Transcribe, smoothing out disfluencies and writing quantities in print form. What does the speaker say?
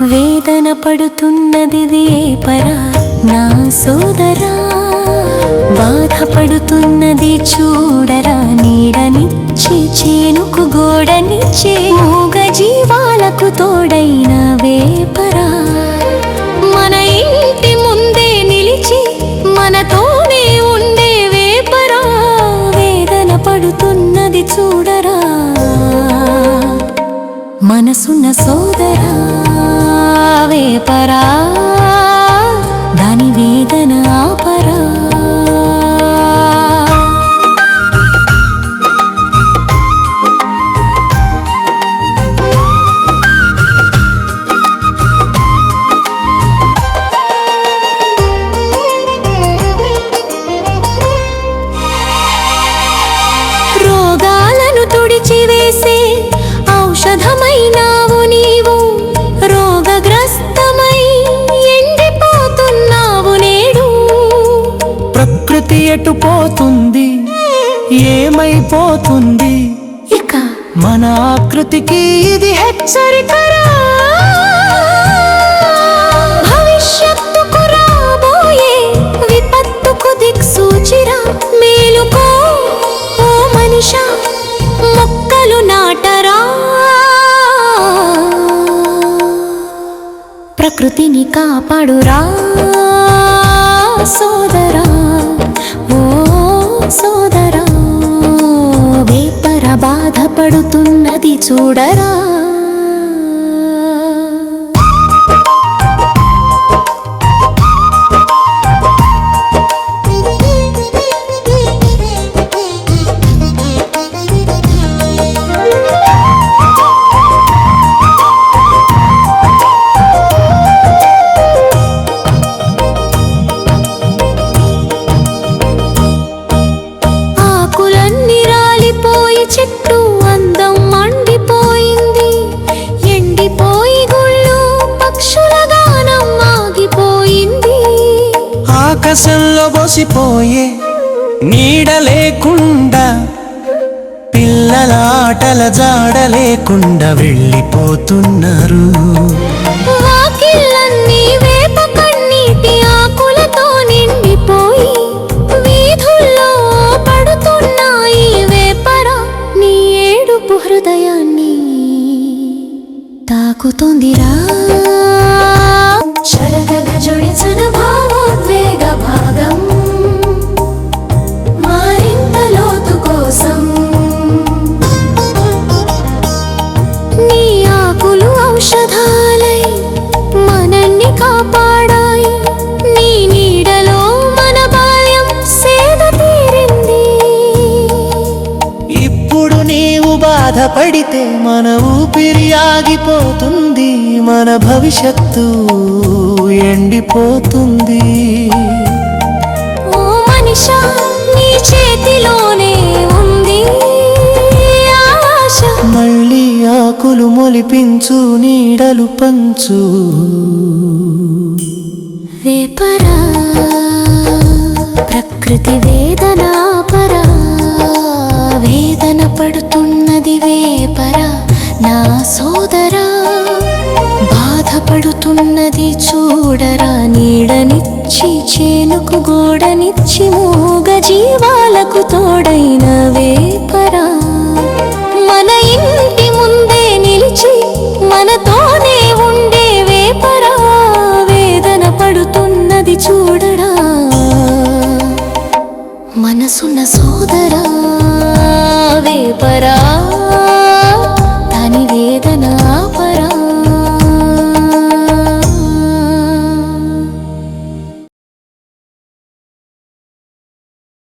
వేదన పడుతున్నది వేపరా నా సోదరా, బాధపడుతున్నది చూడరా, నీడనిచ్చి చేనుకు గోడనిచ్చే మూగ జీవాలకు తోడైన వేపరా. మన ఇంటి ముందే నిలిచి మనతోనే ఉండే వేపరా, వేదన పడుతున్నది చూడరా, మనసున్న సోదరా వేపరా, దాని వేదన ఆపరా. రోగాలను తుడిచివేసే ఔషధమైనావు నీవు, రోగగ్రస్తమై ఎండిపోతున్నావు నేడు. ప్రకృతి ఎటు పోతుంది, ఏమైపోతుంది ఇక మన ఆకృతికి ఇది హెచ్చరికరా. భవిష్యత్తుకు రాబోయే విపత్తుకు దిక్సూచిరా, మేలుకో ఓ మనిషా, మొక్కలు నాటరా. ప్రకృతిని కాపాడురా సోదరా, ఓ సోదరా, వేపర బాధపడుతున్నది చూడరా. చెట్టు అందం మండిపోయింది, ఎండిపోయి గుళ్ళు పక్షుల గానం ఆగిపోయింది. ఆకాశంలో బోసిపోయే నీడ లేకుండా, పిల్లల ఆటల జాడ లేకుండా వెళ్ళిపోతున్నారు. వాకిళ్ళన్నీ వేప కన్నీటి ఆకులతో నిండిపోయి వీధుల్లో పడుతున్నాయి వేపరా, నీ ఏడుపు హృదయాన్ని తాకుతోందిరా. శరగగ జొడిసిన భావోద్వేగ భాగం మరింత లోతు కోసం, నీ ఆకులు ఔషధాలై మనల్ని కాపాడాయి, నీ నీడలో మన బాల్యం సేద తీరింది. ఇప్పుడు నీవు బాధపడితే మన ఊపిరి ఆగిపోతుంది, మన భవిష్యత్తు ఎండిపోతుంది. ఓ మనిషా, నీ చేతిలోనే ఉంది ఆశ, మళ్ళీ ఆకులు మొలిపించు, నీడలు పంచు. వేపరా ప్రకృతి వేదన పరా, వేదన పడుతున్నది వేపరా నా సోదరా, బాధపడుతున్నది చూడరా, నీడనిచ్చి చేనుకు గోడనిచ్చి మూగ జీవాలకు తోడైన